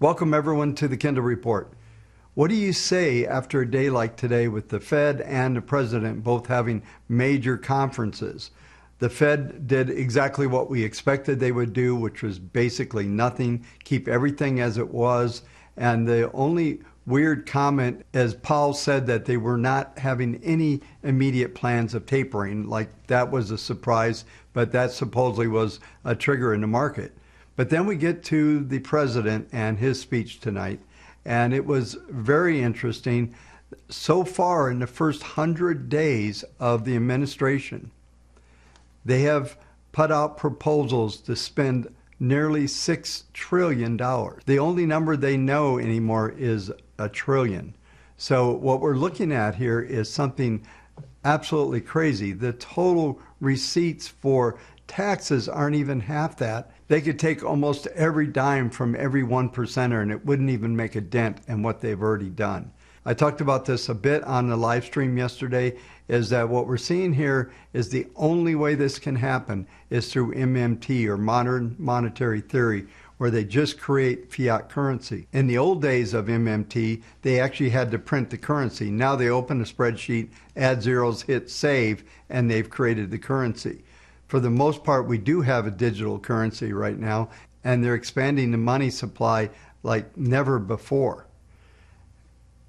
Welcome everyone to the Kindle Report. What do you say after a day like today with the Fed and the President both having major conferences? The Fed did exactly what we expected they would do, which was basically nothing, keep everything as it was. And the only weird comment, as Powell said, that they were not having any immediate plans of tapering, like that was a surprise, but that supposedly was a trigger in the market. But then we get to the president and his speech tonight, and it was very interesting. So far in the first 100 days of the administration, they have put out proposals to spend nearly $6 trillion. The only number they know anymore is $1 trillion. So what we're looking at here is something absolutely crazy. The total receipts for taxes aren't even half that. They could take almost every dime from every 1%er and it wouldn't even make a dent in what they've already done. I talked about this a bit on the live stream yesterday, is that what we're seeing here is the only way this can happen is through MMT, or modern monetary theory, where they just create fiat currency. In the old days of MMT, they actually had to print the currency. Now they open a spreadsheet, add zeros, hit save, and they've created the currency. For the most part, we do have a digital currency right now, and they're expanding the money supply like never before.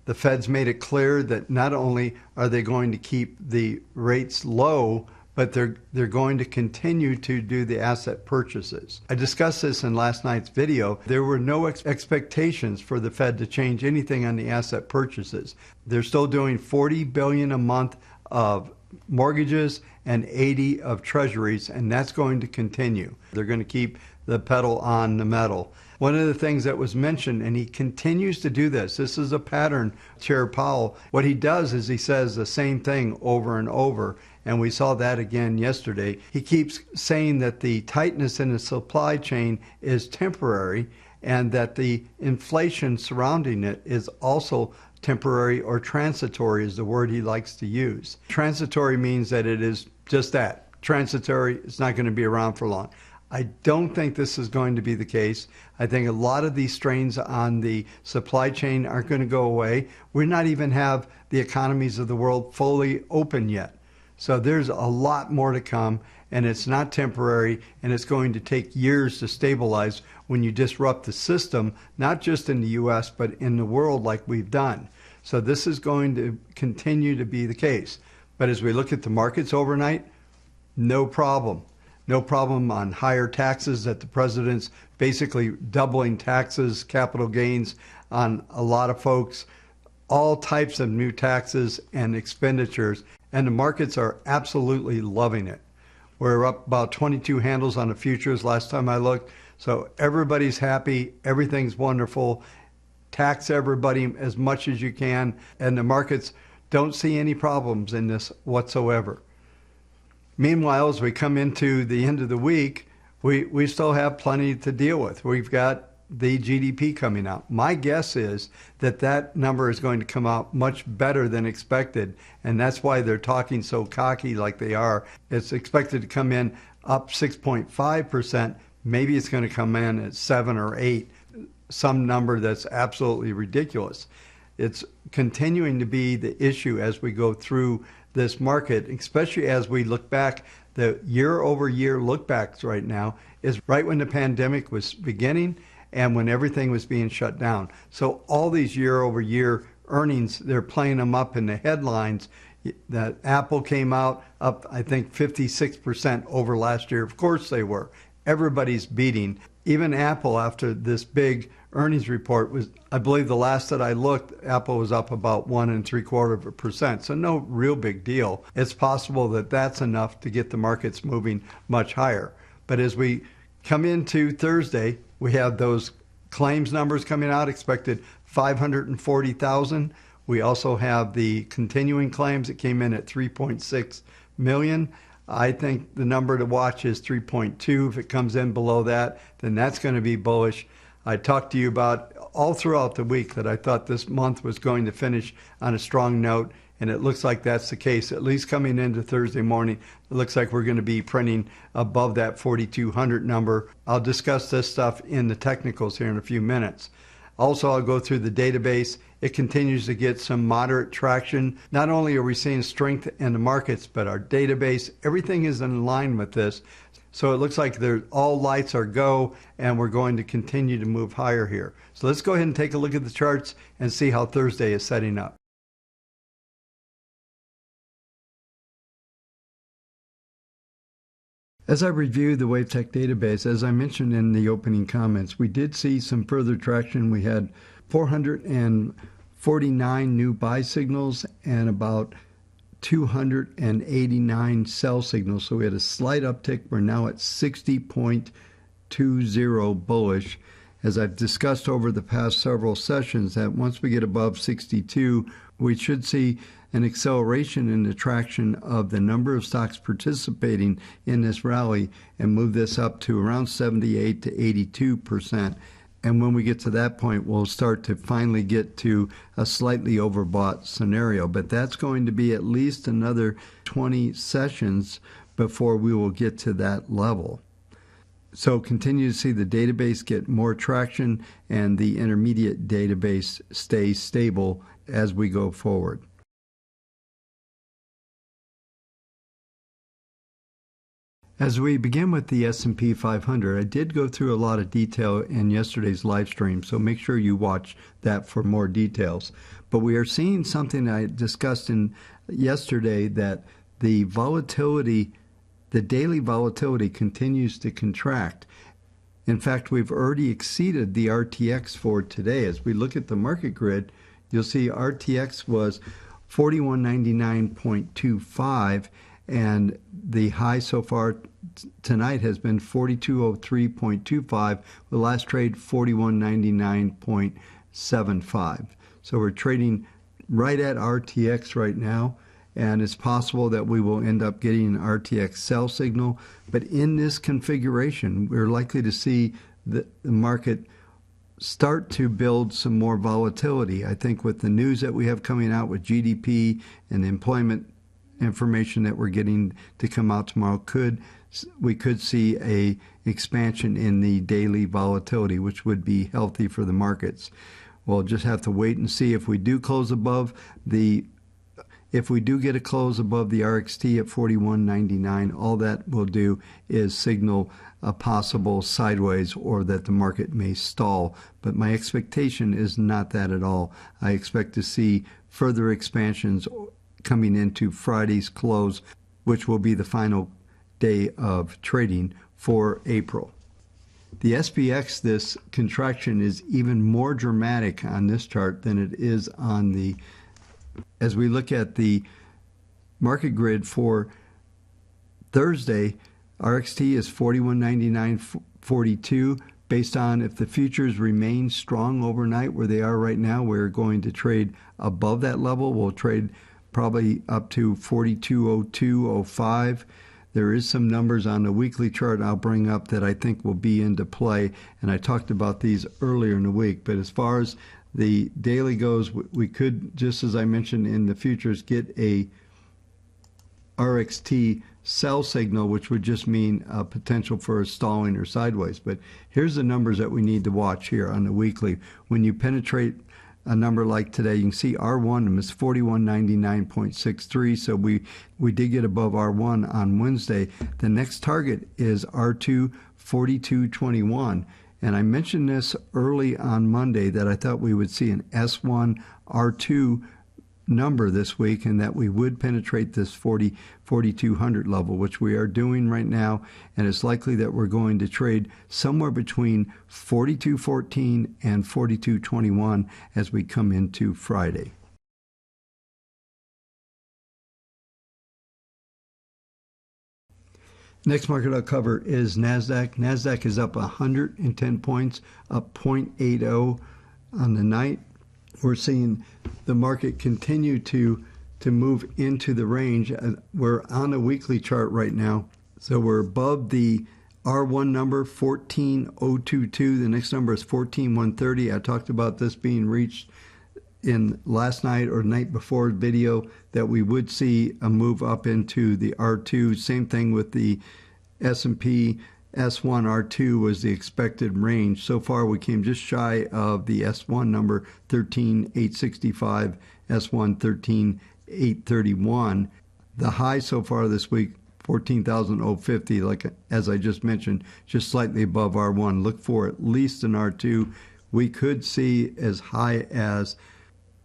The Fed's made it clear that not only are they going to keep the rates low, but they're going to continue to do the asset purchases. I discussed this in last night's video. There were no expectations for the Fed to change anything on the asset purchases. They're still doing $40 billion a month of mortgages and 80 of treasuries, and that's going to continue. They're going to keep the pedal on the metal. One of the things that was mentioned, and he continues to do this is a pattern, Chair Powell. What he does is he says the same thing over and over, and we saw that again yesterday. He keeps saying that the tightness in the supply chain is temporary and that the inflation surrounding it is also temporary, or transitory is the word he likes to use. Transitory means that it is just that, transitory. It's not going to be around for long. I don't think this is going to be the case. I think a lot of these strains on the supply chain aren't going to go away. We're not even have the economies of the world fully open yet. So there's a lot more to come, and it's not temporary, and it's going to take years to stabilize when you disrupt the system, not just in the US, but in the world like we've done. So this is going to continue to be the case. But as we look at the markets overnight, no problem. No problem on higher taxes, that the president's basically doubling taxes, capital gains on a lot of folks, all types of new taxes and expenditures, and the markets are absolutely loving it. We're up about 22 handles on the futures last time I looked, so everybody's happy, everything's wonderful. Tax everybody as much as you can, and the markets don't see any problems in this whatsoever. Meanwhile, as we come into the end of the week, we still have plenty to deal with. We've got the GDP coming out. My guess is that that number is going to come out much better than expected, and that's why they're talking so cocky like they are. It's expected to come in up 6.5%. Maybe it's going to come in at 7 or 8, some number that's absolutely ridiculous. It's continuing to be the issue as we go through this market, especially as we look back. The year-over-year look-backs right now is right when the pandemic was beginning and when everything was being shut down. So all these year-over-year earnings, they're playing them up in the headlines. That Apple came out up, I think, 56% over last year. Of course they were. Everybody's beating. Even Apple, after this big earnings report, was, I believe the last that I looked, Apple was up about 1.75%. So no real big deal. It's possible that that's enough to get the markets moving much higher. But as we come into Thursday, we have those claims numbers coming out, expected 540,000. We also have the continuing claims that came in at 3.6 million. I think the number to watch is 3.2. If it comes in below that, then that's going to be bullish. I talked to you about all throughout the week that I thought this month was going to finish on a strong note, and it looks like that's the case. At least coming into Thursday morning, it looks like we're going to be printing above that 4,200 number. I'll discuss this stuff in the technicals here in a few minutes. Also, I'll go through the database. It continues to get some moderate traction. Not only are we seeing strength in the markets, but our database, everything is in line with this. So it looks like all lights are go, and we're going to continue to move higher here. So let's go ahead and take a look at the charts and see how Thursday is setting up. As I reviewed the WaveTech database, as I mentioned in the opening comments, we did see some further traction. We had 449 new buy signals and about 289 sell signals. So we had a slight uptick. We're now at 60.20 bullish. As I've discussed over the past several sessions, that once we get above 62, we should see an acceleration in the traction of the number of stocks participating in this rally and move this up to around 78 to 82%. And when we get to that point, we'll start to finally get to a slightly overbought scenario. But that's going to be at least another 20 sessions before we will get to that level. So continue to see the database get more traction and the intermediate database stay stable as we go forward. As we begin with the S&P 500, I did go through a lot of detail in yesterday's live stream, so make sure you watch that for more details. But we are seeing something I discussed yesterday, that the volatility, the daily volatility continues to contract. In fact, we've already exceeded the RTX for today. As we look at the market grid, you'll see RTX was 4199.25, and the high so far tonight has been 4203.25, the last trade 4199.75. So we're trading right at RTX right now, and it's possible that we will end up getting an RTX sell signal. But in this configuration, we're likely to see the market start to build some more volatility. I think with the news that we have coming out with GDP and the employment information that we're getting to come out tomorrow, we could see a expansion in the daily volatility, which would be healthy for the markets. We'll just have to wait and see if we do close above if we do get a close above the RXT at 41.99. All that will do is signal a possible sideways, or that the market may stall. But my expectation is not that at all. I expect to see further expansions coming into Friday's close, which will be the final day of trading for April. The SPX, this contraction is even more dramatic on this chart than it is on the, as we look at the market grid for Thursday, RXT is 41.99.42. Based on if the futures remain strong overnight where they are right now, we're going to trade above that level. We'll trade probably up to 42.02.05. There is some numbers on the weekly chart I'll bring up that I think will be into play, and I talked about these earlier in the week. But as far as the daily goes, we could, just as I mentioned in the futures, get a RXT sell signal, which would just mean a potential for a stalling or sideways. But here's the numbers that we need to watch here on the weekly. When you penetrate a number like today, you can see R1 is 41.99.63, so we did get above R1 on Wednesday. The next target is R2, 42.21, and I mentioned this early on Monday that I thought we would see an S1 R2 number this week, and that we would penetrate this 4,200 level, which we are doing right now, and it's likely that we're going to trade somewhere between 42.14 and 42.21 as we come into Friday. Next market I'll cover is NASDAQ. NASDAQ is up 110 points, up 0.80 on the night. We're seeing the market continue to move into the range. We're on a weekly chart right now, so we're above the R1 number, 14.022. The next number is 14.130. I talked about this being reached in last night or night before video, that we would see a move up into the R2. Same thing with the S&P S1, R2 was the expected range. So far, we came just shy of the S1 number, 13,865, S1, 13,831. The high so far this week, 14,050, like as I just mentioned, just slightly above R1. Look for at least an R2. We could see as high as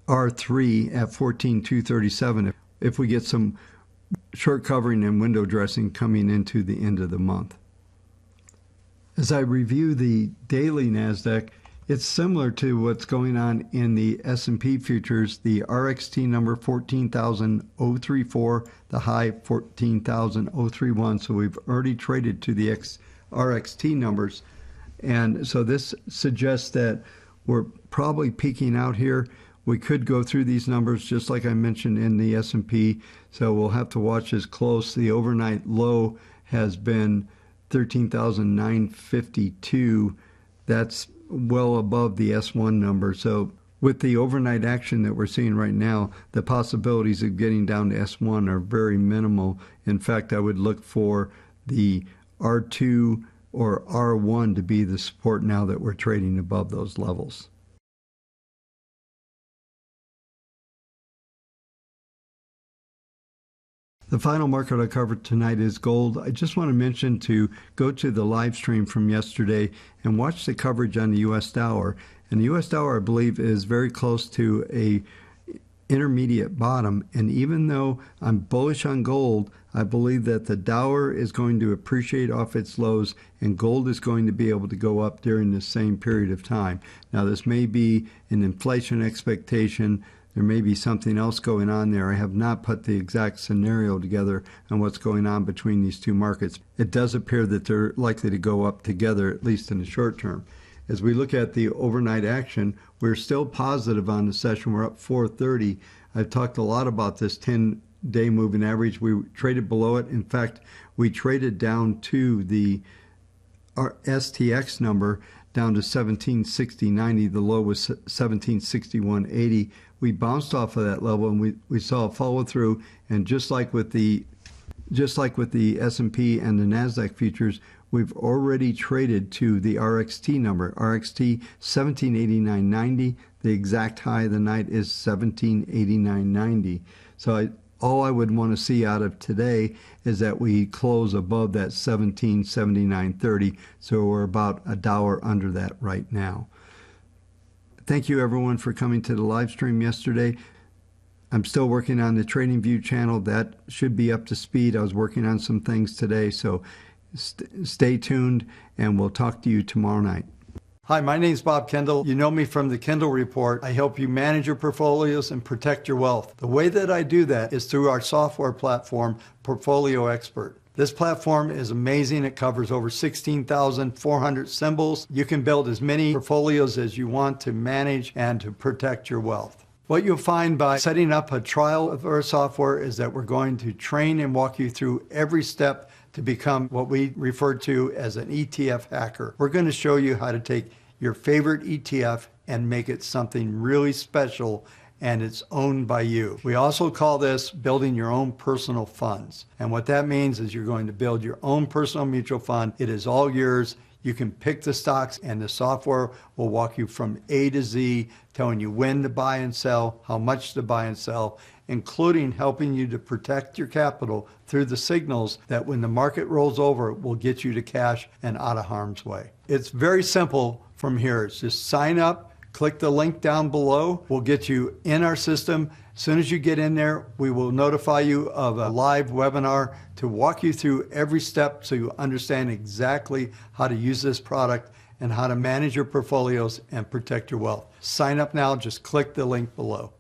R3 at 14,237 if we get some short covering and window dressing coming into the end of the month. As I review the daily NASDAQ, it's similar to what's going on in the S&P futures. The RXT number 14,034, the high 14,031. So we've already traded to the RXT numbers. And so this suggests that we're probably peaking out here. We could go through these numbers just like I mentioned in the S&P. So we'll have to watch this close. The overnight low has been 13,952. That's well above the S1 number. So with the overnight action that we're seeing right now, the possibilities of getting down to S1 are very minimal. In fact, I would look for the R2 or R1 to be the support now that we're trading above those levels. The final market I covered tonight is gold. I just want to mention to go to the live stream from yesterday and watch the coverage on the US dollar. And the US dollar, I believe, is very close to a intermediate bottom. And even though I'm bullish on gold, I believe that the dollar is going to appreciate off its lows and gold is going to be able to go up during the same period of time. Now, this may be an inflation expectation. There may be something else going on there. I have not put the exact scenario together on what's going on between these two markets. It does appear that they're likely to go up together, at least in the short term. As we look at the overnight action, we're still positive on the session. We're up 430. I've talked a lot about this 10-day moving average. We traded below it. In fact, we traded down to the STX number, down to 1760.90. The low was 1761.80. We bounced off of that level, and we saw a follow through. And just like with the S&P and the NASDAQ futures, we've already traded to the RXT number. RXT 1789.90. The exact high of the night is 1789.90. So all I would want to see out of today is that we close above that 1779.30. So we're about $1 under that right now. Thank you everyone for coming to the live stream yesterday. I'm still working on the TradingView channel. That should be up to speed. I was working on some things today, so stay tuned and we'll talk to you tomorrow night. Hi, my name's Bob Kendall. You know me from the Kendall Report. I help you manage your portfolios and protect your wealth. The way that I do that is through our software platform, Portfolio Expert. This platform is amazing. It covers over 16,400 symbols. You can build as many portfolios as you want to manage and to protect your wealth. What you'll find by setting up a trial of our software is that we're going to train and walk you through every step to become what we refer to as an ETF hacker. We're going to show you how to take your favorite ETF and make it something really special, and it's owned by you. We also call this building your own personal funds. And what that means is you're going to build your own personal mutual fund. It is all yours. You can pick the stocks, and the software will walk you from A to Z, telling you when to buy and sell, how much to buy and sell, including helping you to protect your capital through the signals that when the market rolls over will get you to cash and out of harm's way. It's very simple from here. It's just sign up. Click the link down below. We'll get you in our system. As soon as you get in there, we will notify you of a live webinar to walk you through every step so you understand exactly how to use this product and how to manage your portfolios and protect your wealth. Sign up now. Just click the link below.